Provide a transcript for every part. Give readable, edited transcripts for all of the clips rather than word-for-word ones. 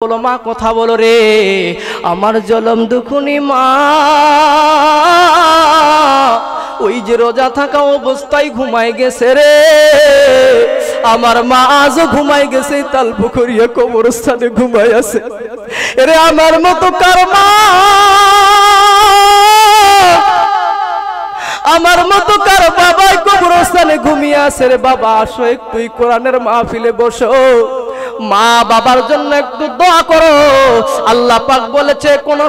বলো মা কথা বলো রে আমার জলম দুখুনি মা ওই যে রোজা থাকা অবস্থায় ঘুমায় গেছে রে আমার মা আজও ঘুমায় গেছে তাল পুকুরিয়া কবরস্থানে ঘুমায় আছে রে আমার মতো কার মা আমার মতো কার বাবাই কবরস্থানে ঘুমিয়ে আছে রে বাবা আসো একটু কোরআনের মাহফিলে বসো মা বাবার জন্য একটু দোয়া করো আল্লাহ পাক বলেছে কোন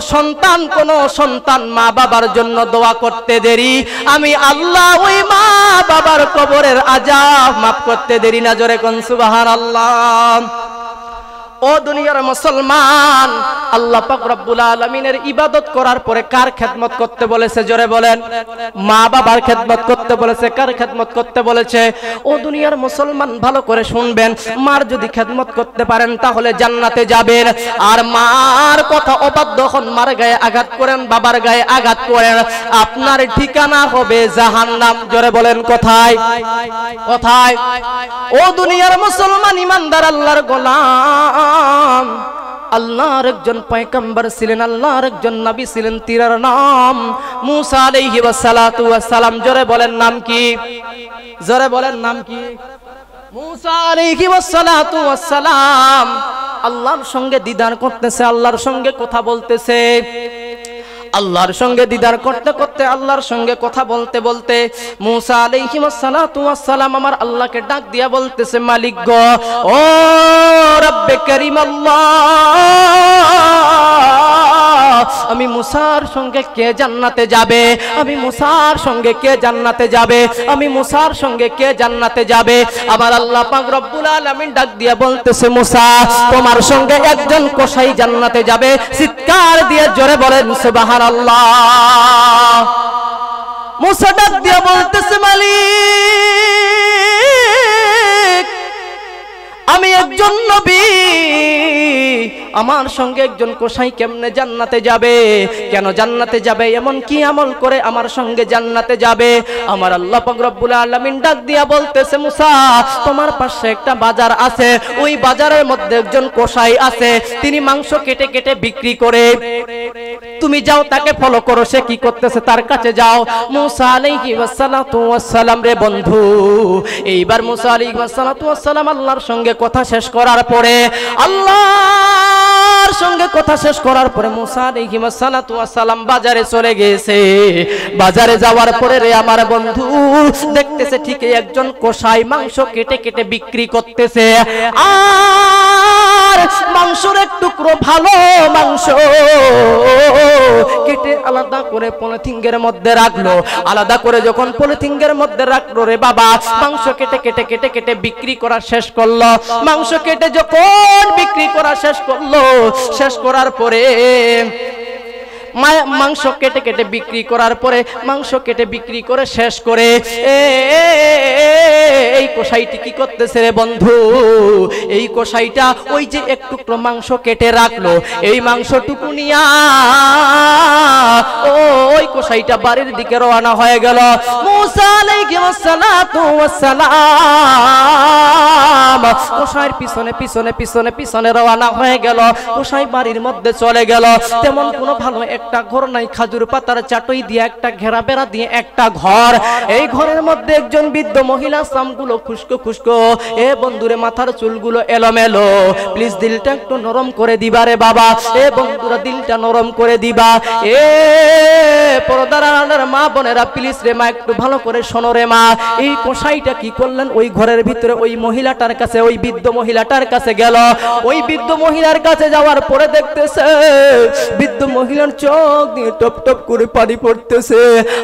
সন্তান মা বাবার জন্য দোয়া করতে দেরি আমি আল্লাহ ওই মা বাবার কবরের আযাব মাফ করতে দেরি না জোরে কোন সুবহানাল্লাহ ও দুনিয়ার মুসলমান আল্লাহ পাক রব্বুল আলামিনের ইবাদত করার পরে কার খেদমত করতে বলেছে জোরে বলেন মা বাবার খেদমত করতে বলেছে কার খেদমত করতে বলেছে ও দুনিয়ার মুসলমান ভালো করে শুনবেন মার যদি খেদমত করতে পারেন তাহলে জান্নাতে যাবেন আর মার কথা অবাধ্য হন মার গায়ে আঘাত করেন বাবার গায়ে আঘাত করেন আপনার ঠিকানা হবে জাহান্নাম জোরে বলেন কোথায় কোথায় ও দুনিয়ার মুসলমান ইমানদার আল্লাহর গোলাম আল্লাহর একজন পয়গম্বর ছিলেন আল্লাহর একজন নবী ছিলেন তিনার নাম মুসা আলাইহি ওয়াসসালাতু ওয়াসসালাম জোরে বলেন নাম কি জোরে বলেন নাম কি মুসা আলাইহি ওয়াসসালাতু ওয়াসসালাম আল্লাহর সঙ্গে দিদার করতেছে আল্লাহর সঙ্গে কথা বলতেছে আল্লাহর সঙ্গে দিদার করতে করতে আল্লাহর সঙ্গে কথা বলতে বলতে মুসা আলাইহিস সালাতু ওয়াস সালাম আমার আল্লাহকে ডাক দিয়া বলতেছে মালিক গো ও রব্বে কারীম আল্লাহ আমি মুসার সঙ্গে কে জান্নাতে যাবে আমি মুসার সঙ্গে কে জান্নাতে যাবে আমি মুসার সঙ্গে কে জান্নাতে যাবে আমার আল্লাহ পাক রব্বুল আলামিন ডাক দিয়া বলতেছে মুসা তোমার সঙ্গে একজন কসাই জান্নাতে যাবে চিৎকার দিয়ে জোরে বলেন সুবহানাল্লাহ মুসা ডাক দিয়া বলতেছে মালিক আমি একজন নবী আমার সঙ্গে একজন কসাই কেমনে জান্নাতে যাবে কেন জান্নাতে যাবে এমন কি আমল করে আমার সঙ্গে জান্নাতে যাবে আমার আল্লাহ পাক রব্বুল আলামিন ডাক দিয়া বলতেছে মুসা তোমার পাশে একটা বাজার আছে ওই বাজারের মধ্যে একজন কসাই আছে তিনি মাংস কেটে কেটে বিক্রি করে তুমি যাও তাকে ফলো করো সে কি করতেছে তার কাছে যাও মুসা আলাইহি ওয়াসসালাতু ওয়াসসালাম রে বন্ধু এইবার মুসা আলাইহি ওয়াসসালাতু ওয়াসসালাম আল্লাহর সঙ্গে কথা শেষ করার পরে আল্লাহর সঙ্গে কথা শেষ করার পরে মুসা আলাইহিস সালাতু ওয়াস সালাম বাজারে চলে গেছে বাজারে যাওয়ার পরে রে আমার বন্ধু দেখতেছে ঠিক একজন কসাই মাংস কেটে কেটে বিক্রি করতেছে আর মাংসের এক টুকরো ভালো মাংস কেটে আলাদা করে পলিথিনের মধ্যে রাখলো আলাদা করে যখন পলিথিনের মধ্যে রাখলো রে বাবা মাংস কেটে কেটে কেটে কেটে বিক্রি করা শেষ করলো মাংস কেটে যখন বিক্রি করা শেষ করলো শেষ করার পরে মাংস কেটে কেটে বিক্রি করার পরে মাংস কেটে বিক্রি করে শেষ করে এই কসাইটি কি করতেছে রে বন্ধু এই কসাইটা ওই যে একটু মাংস কেটে রাখলো এই মাংসটুকু নিয়া ওই কসাইটা বাড়ির দিকে রওনা হয়ে গেল মুসা আলাইহিস সালাতু ওয়াস সালাম কসাইয়ের পিছনে পিছনে পিছনে পিছনে রওনা হয়ে গেল কসাই বাড়ির মধ্যে চলে গেল তেমন কোনো ভালো একটা ঘর নাই খাজুর পাতার চাটই দিয়ে একটা ঘেরা বেড়া দিয়ে একটা ঘর এই ঘরের মধ্যে একজন বৃদ্ধ মহিলা সামগুলো খুশকো খুশকো এ বন্ধুরে মাথার চুলগুলো এলোমেলো প্লিজ দিলটা একটু নরম করে দিবা রে বাবা এ বন্ধুরা দিলটা নরম করে দিবা এ পর্দার আড়ালের মা বোনেরা প্লিজ রে মা একটু ভালো করে শোনো রে মা এই কসাইটা কি করলেন ওই ঘরের ভিতরে ওই মহিলাটার কাছে ওই বৃদ্ধ মহিলাটার কাছে গেল ওই বৃদ্ধ মহিলার কাছে যাওয়ার পরে দেখতেছে বৃদ্ধ মহিলার চোখ দিয়ে টপ টপ করে পানি পড়তেছে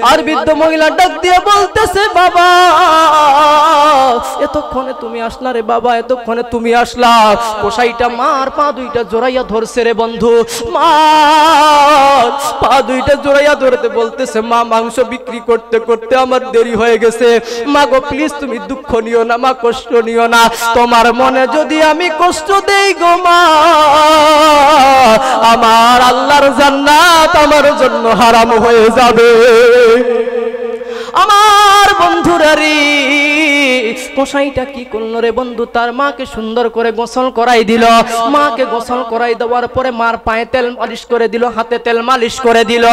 আর বৃদ্ধ মহিলা ডাক দিয়ে বলতেছে বাবা এতক্ষণে তুমি আসলা রে বাবা এতক্ষণে তুমি আসলা কসাইটা মার পা দুইটা জোড়াইয়া ধরছে রে বন্ধু মা পা দুইটা জোড়াইয়া ধরতে বলতেছে মা মাংস বিক্রি করতে করতে আমার দেরি হয়ে গেছে মা গো প্লিজ তুমি দুঃখ নিও না মা কষ্ট নিও না তোমার মনে যদি আমি কষ্ট দেই গো মা আমার আল্লাহর জান্নাত আমার জন্য হারাম হয়ে যাবে আমার বন্ধুরা রে কসাইটা কি করলো রে বন্ধু, তার মাকে সুন্দর করে গোসল করাই দিল। মাকে গোসল করাই দেওয়ার পরে মার পায়ে তেল মালিশ করে দিল, হাতে তেল মালিশ করে দিল,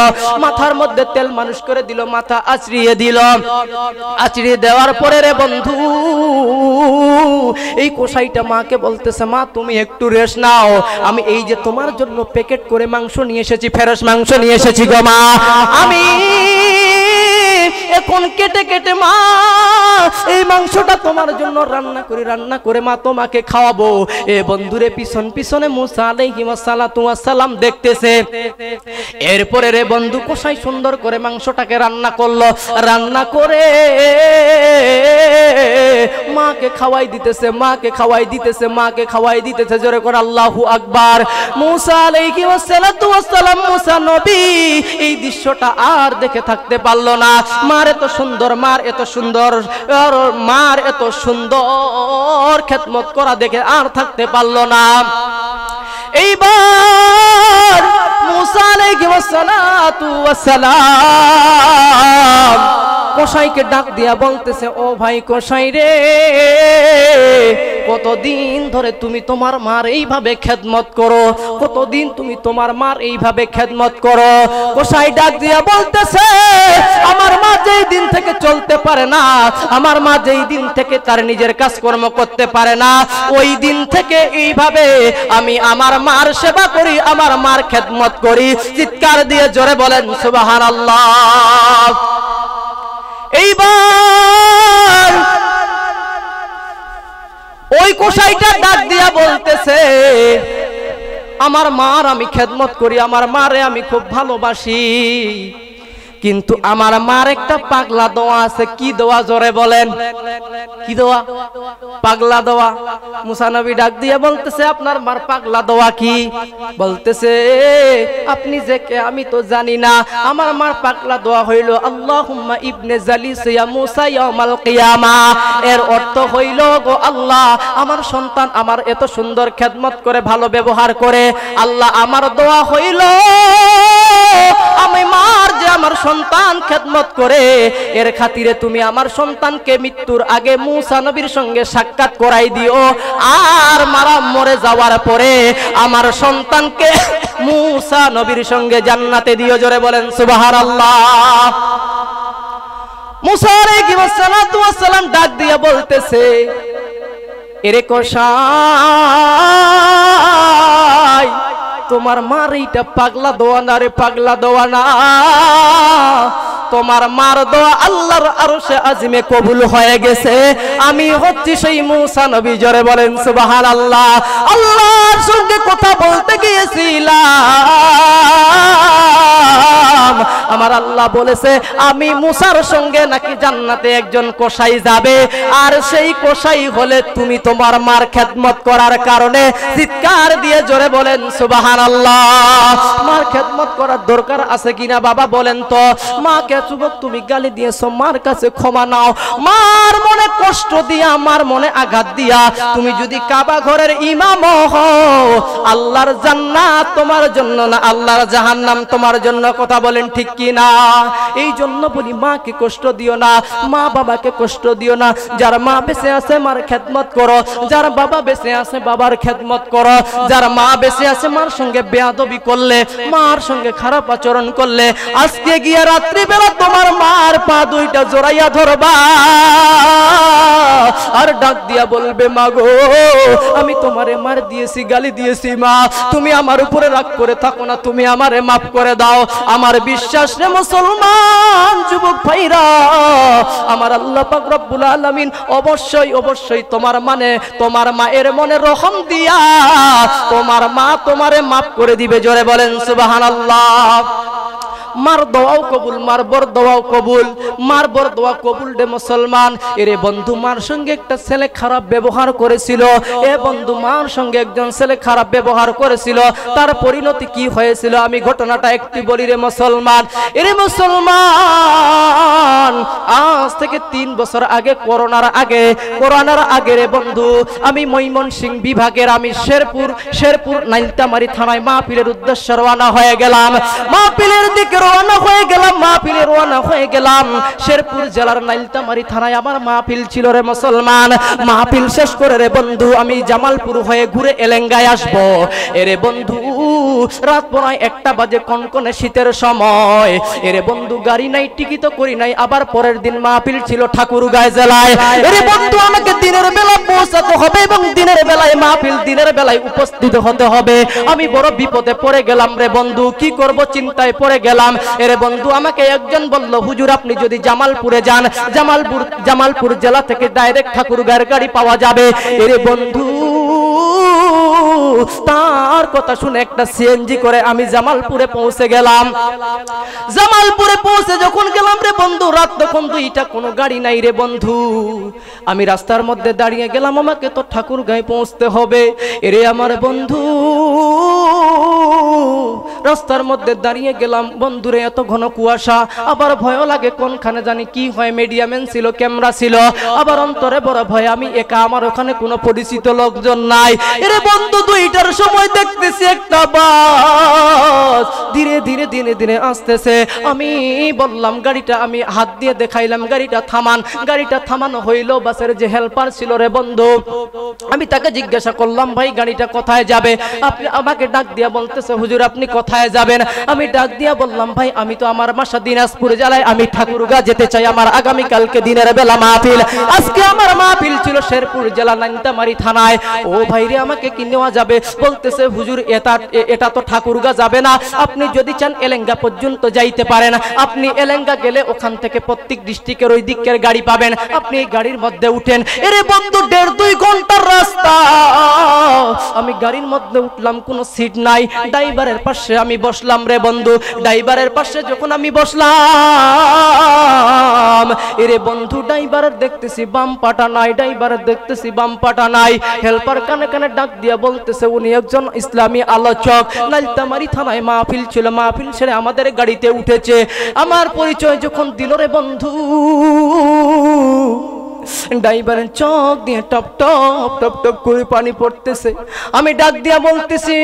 মাথার মধ্যে তেল মালিশ করে দিল, মাথা আঁচড়িয়ে দিল। আঁচড়িয়ে দেওয়ার পরে রে বন্ধু এই কসাইটা মাকে বলতেছে, মা তুমি একটু রেস্ট নাও, আমি এই যে তোমার জন্য প্যাকেট করে মাংস নিয়ে এসেছি, ফ্রেশ মাংস নিয়ে এসেছি গো মা, আমি এখন কেটে কেটে মা এই মাংসটা তোমার জন্য রান্না করে মা তোমাকে খাওয়াবো। এ বন্ধুরে পিছন পিছনে মুসা আলাইহিস সালাতু ওয়াস সালাম দেখতেছে। এরপরে রে বন্ধু কসাই সুন্দর করে মাংসটাকে রান্না করলো, রান্না করে মাকে খাওয়াই দিতেছে, মাকে খাওয়াই দিতেছে, মাকে খাওয়াই দিতেছে। জোরে করে আল্লাহু আকবার। মুসা আলাইহিস সালাতু ওয়াস সালাম, মুসা নবী এই দৃশ্যটা আর দেখে থাকতে পারলো না। মার এত সুন্দর, মার এত সুন্দর, মার এত সুন্দর খেদমত করা দেখে আর থাকতে পারলো না। এইবার মুসা আলাইহিস সালাতু ওয়াস সালাম কসাইকে ডাক দিয়া বলতেছে, ও ভাই কসাই রে, কতদিন ধরে তুমি তোমার মার এইভাবে খেদমত করো, কতদিন তুমি তোমার মার এইভাবে খেদমত করো। কসাই ডাক দিয়া বলতেছে, আমার মা যেই দিন থেকে চলতে পারে না, আমার মা যেই দিন থেকে তার নিজের কাজকর্ম করতে পারে না, ওই দিন থেকে এইভাবে আমি আমার মার সেবা করি, আমার মার খেদমত করি। চিৎকার দিয়ে জোরে বলেন সুবহানাল্লাহ। এইবার ওই কসাইটা ডাক দিয়া বলতেছে, আমার মার আমি খেদমত করি, আমার মারে আমি খুব ভালোবাসি, কিন্তু আমার মার একটা পাগলা দোয়া আছে। কি দোয়া জোরে বলেন, কি দোয়া? পাগলা দোয়া। মুসা নবী ডাক দিয়ে বলতেছে, আপনার মার পাগলা দোয়া কি? বলতেছে, আপনি যে কে আমি তো জানি না, আমার মার পাগলা দোয়া হইল আল্লাহুম্মা ইবনে জালিস ইয়া মুসা ইয়াউমাল কিয়ামা। এর অর্থ হইল, গো আল্লাহ, আমার সন্তান আমার এত সুন্দর খেদমত করে, ভালো ব্যবহার করে, আল্লাহ আমার দোয়া হইল আমি মার যে আমার সন্তান খেদমত করে, এর খাতিরে তুমি আমার সন্তানকে মৃত্যুর আগে মুসা নবীর সঙ্গে সাক্ষাৎ করাই দিও, আর মারা মরে যাওয়ার পরে আমার সন্তানকে মুসা নবীর সঙ্গে জান্নাতে দিও। জোরে বলেন সুবহানাল্লাহ। মুসা আলাইহিস সালাতু ওয়াস সালাম ডাক দিয়ে বলতেছে, এরে কসাই, তোমার মার এইটা পাগলা দোয়া না রে, পাগলা দোয়া না, তোমার মার দোয়া আল্লাহর আরশে আজিমে কবুল হয়ে গেছে। আমি হচ্ছি সেই মুসা নবী। জোরে বলেন সুবহানাল্লাহ। আল্লাহর সঙ্গে কথা বলতে গিয়েছিলাম, আমার আল্লাহ বলেছে আমি মুসার সঙ্গে নাকি জান্নাতে একজন কসাই যাবে, আর সেই কসাই হলে তুমি তোমার মার খেদমত করার কারণে। চিৎকার দিয়ে জোরে বলেন সুবহানাল্লাহ। মার খেদমত করার দরকার আছে কিনা বাবা বলেন তো? মাকে যুবক তুমি গালি দিয়েছো, মার কাছে ক্ষমা নাও। মার মনে কষ্ট দিয়া, মার মনে আঘাত দিয়া তুমি যদি কাবা ঘরের ইমাম হও, আল্লাহর জান্নাত তোমার জন্য না, আল্লাহর জাহান্নাম তোমার জন্য। কথা বলেন ঠিক কি না? এই জন্য বলি মাকে কষ্ট দিও না, মা বাবাকে কষ্ট দিও না। যার মা বেঁচে আছে মার খেদমত করো, যার বাবা বেঁচে আছে বাবার খেদমত করো। যার মা বেঁচে আছে মার সঙ্গে বেয়াদবি করলে, মার সঙ্গে খারাপ আচরণ করলে, আজকে গিয়ে রাত্রি বেলা তোমার মার পা দুইটা জড়াইয়া ধরবা আর ডাক দিয়া বলবে, মা গো আমি তোমারে মার দিয়েছি, গালি দিয়েছি, মা তুমি আমার উপরে রাগ করে থাকো না, তুমি আমারে মাফ করে দাও। আমার বিশ্বাস রে মুসলমান যুবক ভাইরা, আমার আল্লাহ পাক রব্বুল আলামিন অবশ্যই অবশ্যই তোমার তোমার মায়ের মনে রহম দিয়া তোমার মা তোমারে মাফ করে দিবে। জোরে বলেন সুবহানাল্লাহ। মার দোয়াও কবুল, মার বর দোয়াও কবুল, মার বর দোয়া কবুল রে মুসলমান। এরে বন্ধু, মার সঙ্গে একটা ছেলে খারাপ ব্যবহার করেছিল। এ বন্ধু, মার সঙ্গে একজন ছেলে খারাপ ব্যবহার করেছিল, তার পরিণতি কি হয়েছিল আমি ঘটনাটা একটু বলি রে মুসলমান। এরে মুসলমান, আজ থেকে 3 বছর আগে, করোনার আগে রে বন্ধু, আমি ময়মনসিংহ বিভাগের আমি শেরপুর নাইলতামারি থানায় মাহফিলের উদ্দেশ্যে রওনা হয়ে গেলাম। মাহফিলের দিকে রওনা হয়ে গেলাম, মাহফিলে রওনা হয়ে গেলাম। শেরপুর জেলার নাইলতামারি থানায় আমার মাহফিল ছিল রে মুসলমান। মাহফিল শেষ করে রে বন্ধু আমি জামালপুর হয়ে ঘুরে এলেঙ্গায় আসবো। এরে বন্ধু রাত প্রায় 1টা বাজে, কনকনে শীতের সময়। এরে বন্ধু গাড়ি নাই, টিকিটও করি নাই। আবার পরের দিন মাহফিল ছিল ঠাকুরগাঁও জেলায়। এরে বন্ধু আমাকে দিনের বেলা পৌঁছাতে হবে এবং দিনের বেলায় মাহফিল, দিনের বেলায় উপস্থিত হতে হবে। আমি বড় বিপদে পড়ে গেলাম রে বন্ধু, কি করব চিন্তায় পড়ে গেলাম। এরে বন্ধু আমাকে একজন বলল, হুজুর আপনি যদি জামালপুরে যান, জামালপুর জেলা থেকে ডাইরেক্ট ঠাকুরগাঁওয়ের গাড়ি পাওয়া যাবে। এরে বন্ধু তার কথা শুনে একটা সিএনজি করে আমি জামালপুরে পৌঁছে গেলাম। জামালপুরে পৌঁছে যখন গেলাম রে বন্ধু, রাত তখন 2টা, কোনো গাড়ি নাই রে বন্ধু। আমি রাস্তার মধ্যে দাঁড়িয়ে গেলাম, আমাকে তো ঠাকুরগাঁয়ে পৌঁছতে হবে। এরে আমার বন্ধু রাস্তার মধ্যে দাঁড়িয়ে গেলাম বন্ধুরে, এত ঘন কুয়াশা, আবার ভয় লাগে কোনখানে জানি কি হয়। মিডিয়াম্যান ছিল, ক্যামেরা ছিল, আবার অন্তরে বড় ভয়, আমি একা, আমার ওখানে কোনো পরিচিত লোকজন নাই। এরে বন্ধু 2টার সময় দেখতেছি একটা বাস ধীরে ধীরে ধীরে ধীরে আসতেছে। আমি বললাম গাড়িটা, আমি হাত দিয়ে দেখাইলাম গাড়িটা থামান। গাড়িটা থামানো হইল। বাসের যে হেল্পার ছিল রে বন্ধু, আমি তাকে জিজ্ঞাসা করলাম, ভাই গাড়িটা কোথায় যাবে? আপনি আমাকে ডাক দিয়া বলতেছে, হুজুর আপনি কোথায় যাবেন? আমি ডাক দিয়া বললাম, ভাই আমি তো আমার বাসা দিনাজপুর জেলায়, আমি ঠাকুরগাঁও যেতে চাই। আমার আগামী কালকে দিনের বেলা মাহফিল, আজকে আমার মাহফিল ছিল শেরপুর জেলা নাইলতামারি থানায়। ও ভাই রে আমাকে কি নেওয়া যাবে? বলতেছে, হুজুর এটা তো ঠাকুরগাঁও যাবে না, আপনি যদি চান এলেঙ্গা পর্যন্ত যাইতে পারেন। আপনি এলেঙ্গা গেলে ওখান থেকে প্রত্যেক ডিস্ট্রিক্টের ওই দিকের গাড়ি পাবেন, আপনি এই গাড়ির মধ্যে উঠেন। এরে বন্ধু 1.5-2 ঘন্টার রাস্তা, আমি গাড়ির মধ্যে উঠলাম, কোনো সিট নাই। ড্রাইভারের পাশে আমি বসলাম রে বন্ধু। ড্রাইভারের পাশে যখন আমি বসলাম, এরে বন্ধু ড্রাইভারের দেখতেছি বাম পাটা নাই, ড্রাইভারের দেখতেছি বাম পাটা নাই। হেল্পার কানে কানে ডাক দিয়া বলতেছে, উনি একজন ইসলামী আলোচক, নাইলতামারি থানায় মাহফিল ছিল, মাহফিল ছেড়ে আমাদের গাড়িতে উঠেছে। আমার পরিচয় যখন দিল রে বন্ধু, ড্রাইভারের চোখ দিয়ে টপ টপ টপ টপ করে পানি পড়তেছে। আমি ডাক দিয়া বলতেছি,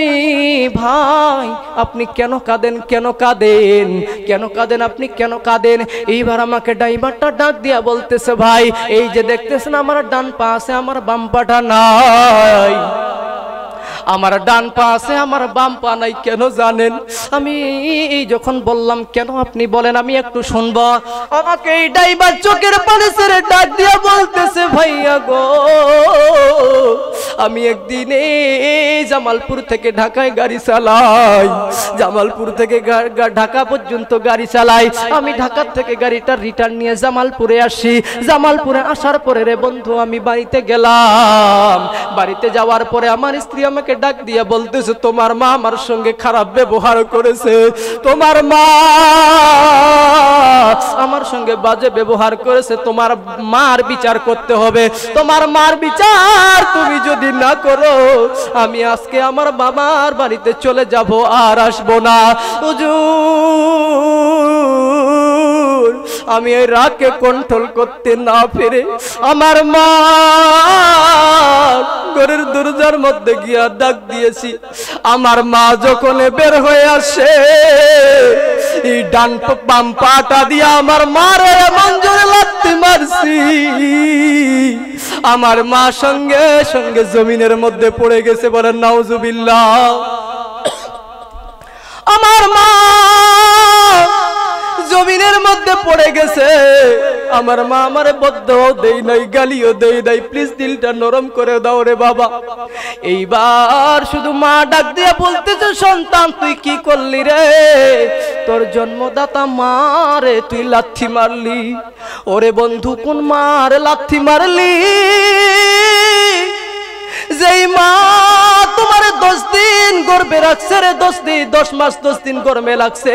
ভাই আপনি কেন কাঁদেন, কেন কাঁদেন, কেন কাঁদেন, আপনি কেন কাঁদেন? এইবার আমাকে ড্রাইভারটা ডাক দিয়া বলতেছে, ভাই এই যে দেখতেছেন আমার ডান পা আছে, আমার বাম পাটা নাই। আমার ডান পা আছে, আমার বাম পা নাই। কেন জানেন? আমি যখন বললাম কেন আপনি বলেন, আমি একটু শুনবো। আমাকে এই ড্রাইভার চোখের পানি ছেড়ে ডাক দিয়া বলতেছে, ভাইয়া গো আমি একদিন জামালপুর থেকে ঢাকায় গাড়ি চালাই, জামালপুর থেকে ঢাকা পর্যন্ত গাড়ি চালাই। আমি ঢাকা থেকে গাড়িটা রিটার্ন নিয়ে জামালপুরে আসি। জামালপুরে আসার পরে রে বন্ধু আমি বাড়িতে গেলাম। বাড়িতে যাওয়ার পরে আমার স্ত্রী আমাকে ডাক দিয়া বলতেছে, তোমার মা আমার সঙ্গে খারাপ ব্যবহার করেছে, তোমার মা আমার সঙ্গে বাজে ব্যবহার করেছে, তোমার মার বিচার করতে হবে। তোমার মার বিচার তুমি যদি না করো, আমি আজকে আমার বাবার বাড়িতে চলে যাব, আর আসবো না। হুজুর আমি এই রাগকে কন্ট্রোল করতে না পেরে আমার মা ঘরের দরজার মধ্যে গিয়া ডাক দিয়েছি। আমার মা যখন বের হয়ে আসে, এই ডান বাম পাটা দিয়া আমার মারে মঞ্জুরে লাথি মারছি। আমার মা সঙ্গে সঙ্গে জমিনের মধ্যে পড়ে গেছে, বলেন নাউজুবিল্লাহ। আমার মা জমিনের মধ্যে পড়ে গেছে। আমার মা আমারে বদও দেই নাই, গালিও দেই নাই, প্লিজ দিলটা নরম করে দাও রে বাবা। এইবার শুধু মা ডাক দিয়া বলতেছে, সন্তান তুই কি করলি রে? তোর জন্মদাতা মারে তুই লাথি মারলি। ওরে বন্ধু কোন মারে লাথি মারলি? যেই মা তোমার 10 দিন গর্ভে রাখছে রে, 10 মাস 10 দিন গর্ভে লাগছে।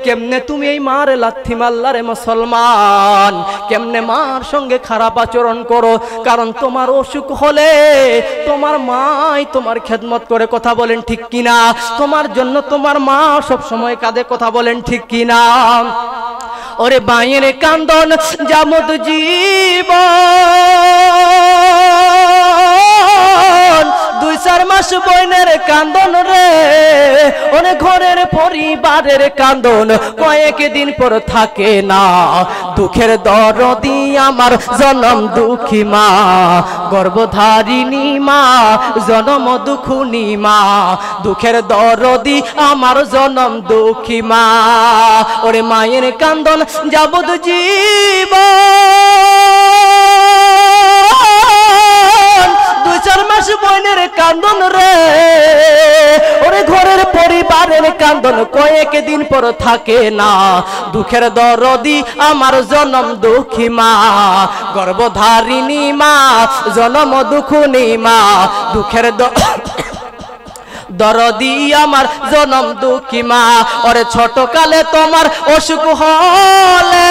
কেমনে তুমি এই মারে লাথি মারলা রে মুসলমান? কেমনে মার সঙ্গে খারাপ আচরণ করো? কারণ তোমার অসুখ হলে তোমার মাই তোমার খেদমত করে, কথা বলেন ঠিক কিনা? তোমার জন্য তোমার মা সব সময় কাঁদে, কথা বলেন ঠিক কিনা? ওরে বাঁয়ের কান্দন জামদ জীবন, 2-4 মাস বইনের কান্দন রে, অনেক ঘরের পরিবারের কান্দন কয়েকদিন পর থাকে না। দুঃখের দরদি আমার জনম দুঃখী মা, গর্ভধারিণী মা, জনম দুঃখুনি মা। দুঃখের দরদি আমার জনম দুঃখী মা। ওরে মায়ের কান্দন যাবত জীবন, 2-4 মাস বোনের কান্দন রে। ওরে ঘরের পরিবারের কান্দন কয়েকদিন পর থাকে না। দুঃখের দরদি আমার জনম দুঃখী মা, গর্ভধারিণী মা, জনম দুঃখুনি মা। দুঃখের দরদি আমার জনম দুঃখী মা। ওরে ছোট কালে তোমার অসুখ হলে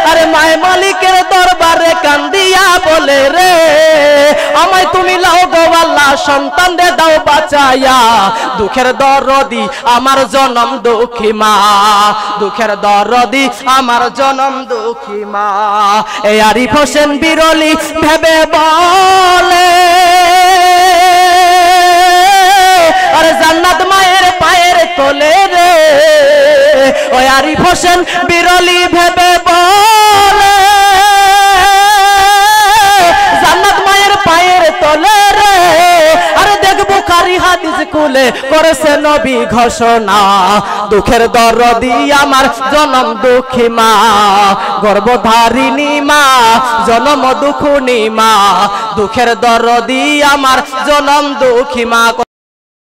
আরে মায় মালিকের দরবারে কান্দিয়া বলে রে, আমায় তুমি লাও গো আল্লাহ, সন্তান দে দাও বাঁচাইয়া। দুঃখের দরদি আমার জনম দুঃখী মা, দুঃখের দরদি আমার জনম দুঃখী মা। এই আরিফ হোসেন বিরলি ভেবে বলে আরে জান্নাত মায়ের পায়ের তলে রে। ওই আরিফ হোসেন বিরলি ভেবে বলে জান্নাত মায়ের পায়ের তলে রে। আরে দেখ বুখারী হাদিস খুলে করেছে নবী ঘোষণা, দুঃখের দরদি আমার জনম দুঃখী মা, গর্ভধারিণী মা, জনম দুঃখুনি মা। দুঃখের দরদি আমার জনম দুঃখী মা।